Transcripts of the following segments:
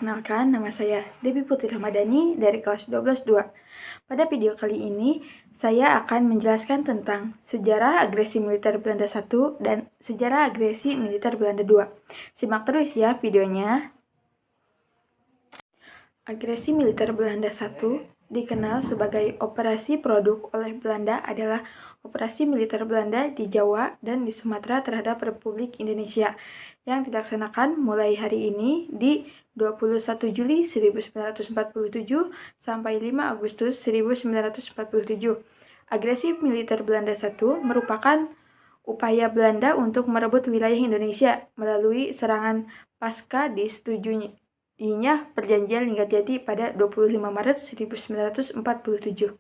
Perkenalkan, nama saya Debbie Putri Ramadhani dari kelas 12-2. Pada video kali ini, saya akan menjelaskan tentang sejarah agresi militer Belanda 1 dan sejarah agresi militer Belanda 2. Simak terus ya videonya. Agresi militer Belanda 1 dikenal sebagai operasi produk oleh Belanda adalah operasi militer Belanda di Jawa dan di Sumatera terhadap Republik Indonesia yang dilaksanakan mulai hari ini di 21 Juli 1947 sampai 5 Agustus 1947. Agresi militer Belanda 1 merupakan upaya Belanda untuk merebut wilayah Indonesia melalui serangan pasca disetujuinya Perjanjian Linggarjati pada 25 Maret 1947.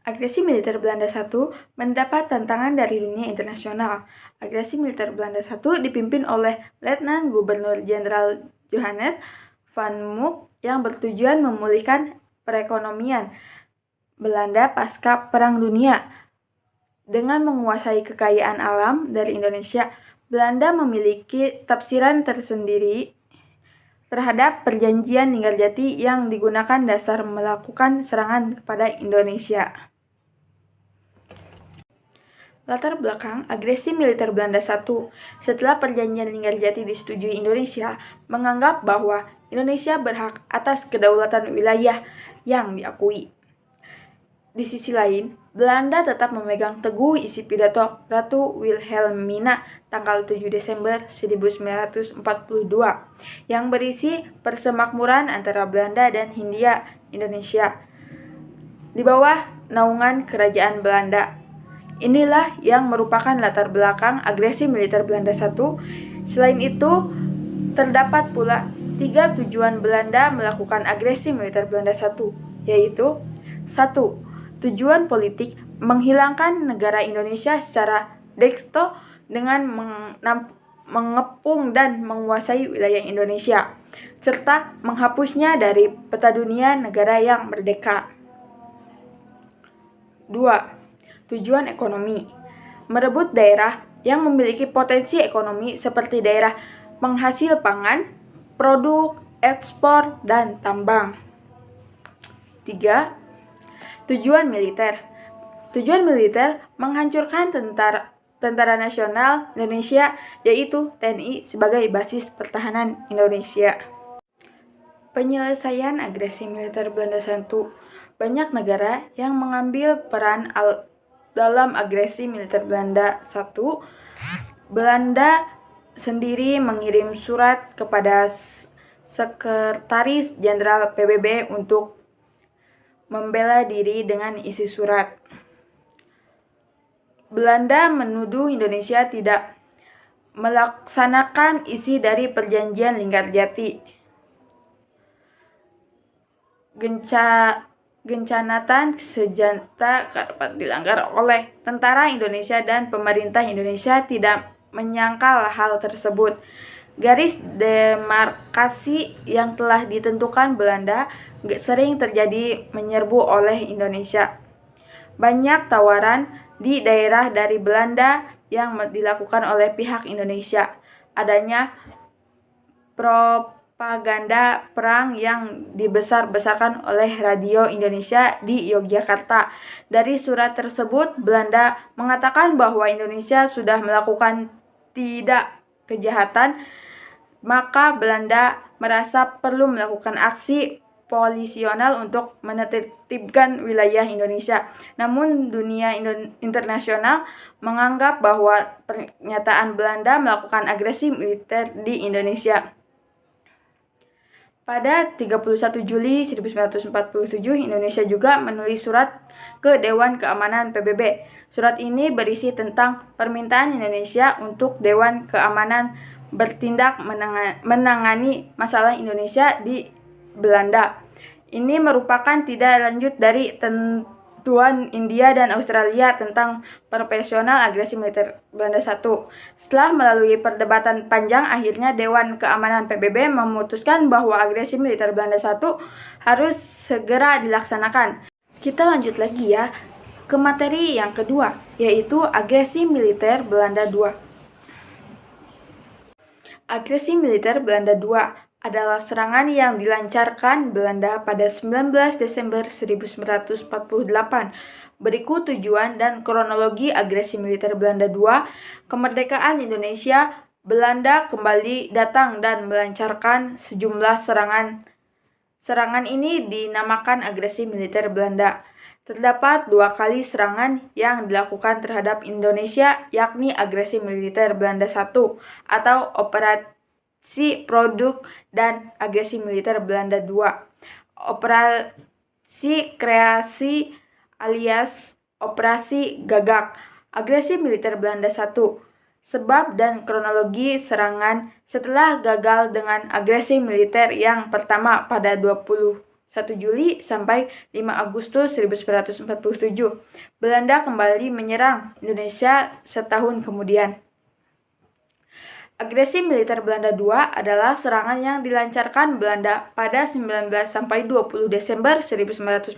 Agresi militer Belanda 1 mendapat tantangan dari dunia internasional. Agresi militer Belanda 1 dipimpin oleh Letnan Gubernur Jenderal Johannes van Mook yang bertujuan memulihkan perekonomian Belanda pasca Perang Dunia. Dengan menguasai kekayaan alam dari Indonesia, Belanda memiliki tafsiran tersendiri terhadap Perjanjian Linggarjati yang digunakan dasar melakukan serangan kepada Indonesia. Latar belakang agresi militer Belanda 1 setelah Perjanjian Linggarjati disetujui Indonesia menganggap bahwa Indonesia berhak atas kedaulatan wilayah yang diakui. Di sisi lain, Belanda tetap memegang teguh isi pidato Ratu Wilhelmina tanggal 7 Desember 1942 yang berisi persemakmuran antara Belanda dan Hindia Indonesia di bawah naungan Kerajaan Belanda. Inilah yang merupakan latar belakang agresi militer Belanda 1. Selain itu, terdapat pula 3 tujuan Belanda melakukan agresi militer Belanda 1, yaitu 1. Tujuan politik, menghilangkan negara Indonesia secara de facto dengan mengepung dan menguasai wilayah Indonesia, serta menghapusnya dari peta dunia negara yang merdeka. 2. Tujuan ekonomi, merebut daerah yang memiliki potensi ekonomi seperti daerah penghasil pangan, produk, ekspor, dan tambang. 3. Tujuan militer. Tujuan militer menghancurkan Tentara Nasional Indonesia, yaitu TNI, sebagai basis pertahanan Indonesia. Penyelesaian agresi militer Belanda 1. Banyak negara yang mengambil peran dalam agresi militer Belanda 1. Belanda sendiri mengirim surat kepada Sekretaris Jenderal PBB untuk membela diri dengan isi surat. Belanda menuduh Indonesia tidak melaksanakan isi dari Perjanjian Linggarjati. Gencanatan senjata dapat dilanggar oleh tentara Indonesia dan pemerintah Indonesia tidak menyangkal hal tersebut. Garis demarkasi yang telah ditentukan Belanda sering terjadi menyerbu oleh Indonesia. Banyak tawaran di daerah dari Belanda yang dilakukan oleh pihak Indonesia. Adanya propaganda perang yang dibesar-besarkan oleh Radio Indonesia di Yogyakarta. Dari surat tersebut, Belanda mengatakan bahwa Indonesia sudah melakukan tidak kejahatan, maka Belanda merasa perlu melakukan aksi polisional untuk menertibkan wilayah Indonesia. Namun dunia internasional menganggap bahwa pernyataan Belanda melakukan agresi militer di Indonesia. Pada 31 Juli 1947, Indonesia juga menulis surat ke Dewan Keamanan PBB. Surat ini berisi tentang permintaan Indonesia untuk Dewan Keamanan bertindak menangani masalah Indonesia di Belanda. Ini merupakan tidak lanjut dari tentuan India dan Australia tentang proporsional agresi militer Belanda 1. Setelah melalui perdebatan panjang, akhirnya Dewan Keamanan PBB memutuskan bahwa agresi militer Belanda 1 harus segera dilaksanakan. Kita lanjut lagi ya ke materi yang kedua, yaitu agresi militer Belanda 2. Agresi militer Belanda 2 adalah serangan yang dilancarkan Belanda pada 19 Desember 1948. Berikut tujuan dan kronologi agresi militer Belanda II. Kemerdekaan Indonesia. Belanda kembali datang dan melancarkan sejumlah serangan. Serangan ini dinamakan agresi militer Belanda. Terdapat 2 kali serangan yang dilakukan terhadap Indonesia, yakni agresi militer Belanda I atau Operasi Produk dan agresi militer Belanda II. Operasi Kreasi alias Operasi Gagak. Agresi militer Belanda I. Sebab dan kronologi serangan setelah gagal dengan agresi militer yang pertama pada 21 Juli sampai 5 Agustus 1947. Belanda kembali menyerang Indonesia setahun kemudian. Agresi militer Belanda II adalah serangan yang dilancarkan Belanda pada 19 sampai 20 Desember 1948.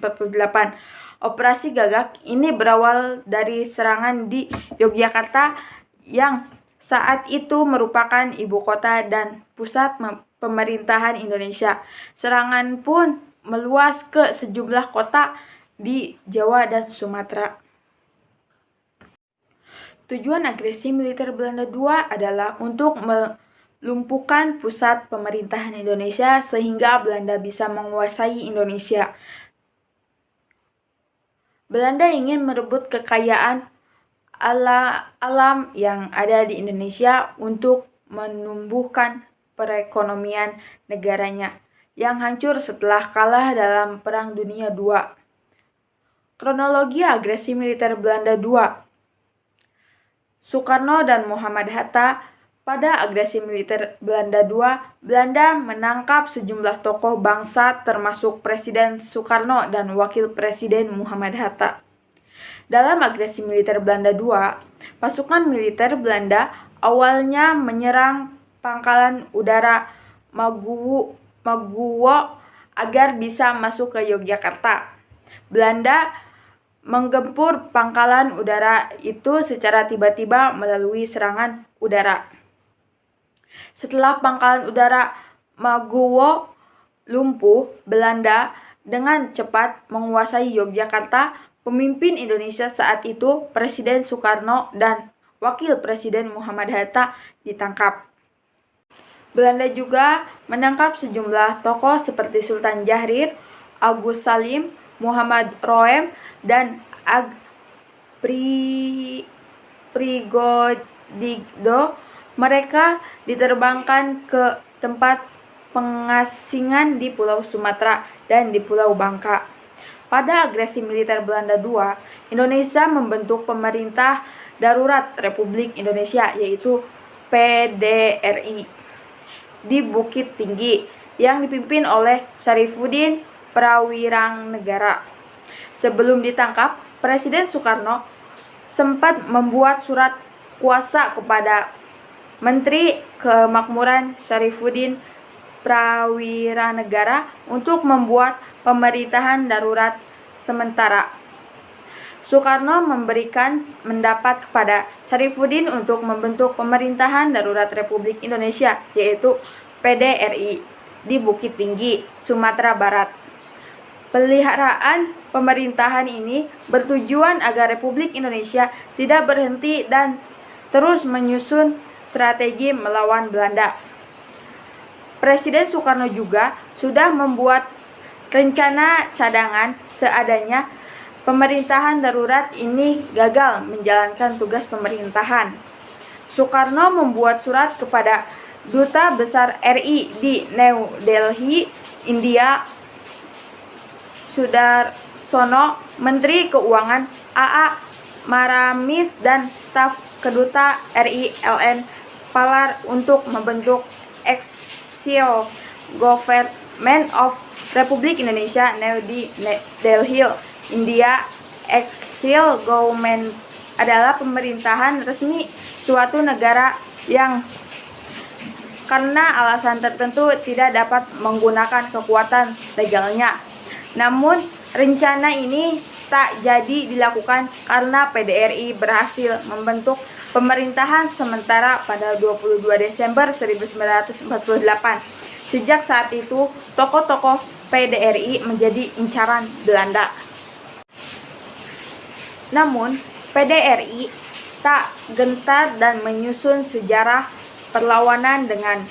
Operasi Gagak ini berawal dari serangan di Yogyakarta yang saat itu merupakan ibu kota dan pusat pemerintahan Indonesia. Serangan pun meluas ke sejumlah kota di Jawa dan Sumatera. Tujuan agresi militer Belanda II adalah untuk melumpuhkan pusat pemerintahan Indonesia sehingga Belanda bisa menguasai Indonesia. Belanda ingin merebut kekayaan alam yang ada di Indonesia untuk menumbuhkan perekonomian negaranya yang hancur setelah kalah dalam Perang Dunia II. Kronologi agresi militer Belanda II. Soekarno dan Muhammad Hatta. Pada agresi militer Belanda II, Belanda menangkap sejumlah tokoh bangsa termasuk Presiden Soekarno dan Wakil Presiden Muhammad Hatta. Dalam agresi militer Belanda II, pasukan militer Belanda awalnya menyerang pangkalan udara Maguwo agar bisa masuk ke Yogyakarta. Belanda menggempur pangkalan udara itu secara tiba-tiba melalui serangan udara. Setelah pangkalan udara Maguwo lumpuh, Belanda dengan cepat menguasai Yogyakarta. Pemimpin Indonesia saat itu, Presiden Soekarno dan Wakil Presiden Muhammad Hatta ditangkap. Belanda juga menangkap sejumlah tokoh seperti Sultan Syahrir, Agus Salim, Muhammad Roem, dan Prigodinho. Mereka diterbangkan ke tempat pengasingan di Pulau Sumatera dan di Pulau Bangka. Pada agresi militer Belanda II, Indonesia membentuk pemerintah darurat Republik Indonesia yaitu PDRI di Bukit Tinggi yang dipimpin oleh Syarifuddin Prawiranegara. Sebelum ditangkap, Presiden Soekarno sempat membuat surat kuasa kepada Menteri Kemakmuran Syarifuddin Prawiranegara untuk membuat pemerintahan darurat sementara. Soekarno memberikan mendapat kepada Syarifuddin untuk membentuk pemerintahan darurat Republik Indonesia, yaitu PDRI, di Bukit Tinggi, Sumatera Barat. Peliharaan pemerintahan ini bertujuan agar Republik Indonesia tidak berhenti dan terus menyusun strategi melawan Belanda. Presiden Soekarno juga sudah membuat rencana cadangan seadanya. Pemerintahan darurat ini gagal menjalankan tugas pemerintahan. Soekarno membuat surat kepada Duta Besar RI di New Delhi, India, Sudarsono, Menteri Keuangan AA Maramis, dan staf Keduta RI LN Palar untuk membentuk Exile Government of Republik Indonesia New Delhi, India. Exile Government adalah pemerintahan resmi suatu negara yang karena alasan tertentu tidak dapat menggunakan kekuatan legalnya. Namun, rencana ini tak jadi dilakukan karena PDRI berhasil membentuk pemerintahan sementara pada 22 Desember 1948. Sejak saat itu, tokoh-tokoh PDRI menjadi incaran Belanda. Namun, PDRI tak gentar dan menyusun sejarah perlawanan dengan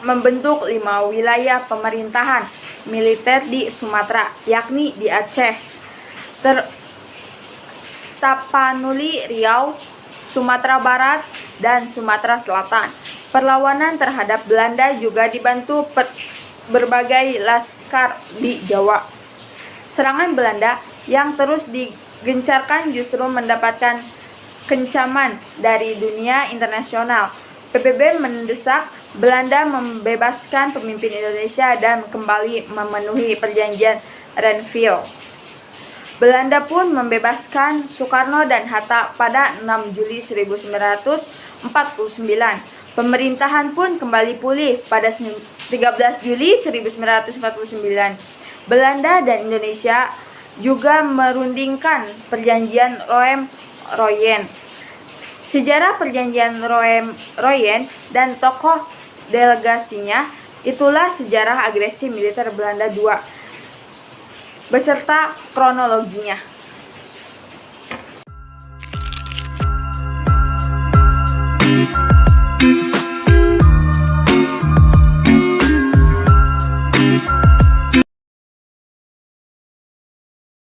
membentuk 5 wilayah pemerintahan militer di Sumatera, yakni di Aceh, Tapanuli, Riau, Sumatera Barat, dan Sumatera Selatan. Perlawanan terhadap Belanda juga dibantu berbagai laskar di Jawa. Serangan Belanda yang terus digencarkan justru mendapatkan kencaman dari dunia internasional. PBB mendesak Belanda membebaskan pemimpin Indonesia dan kembali memenuhi perjanjian Renville. Belanda pun membebaskan Soekarno dan Hatta pada 6 Juli 1949. Pemerintahan pun kembali pulih pada 13 Juli 1949. Belanda dan Indonesia juga merundingkan perjanjian Roem-Royen. Sejarah perjanjian Roem-Royen dan tokoh delegasinya, itulah sejarah agresi militer Belanda II beserta kronologinya.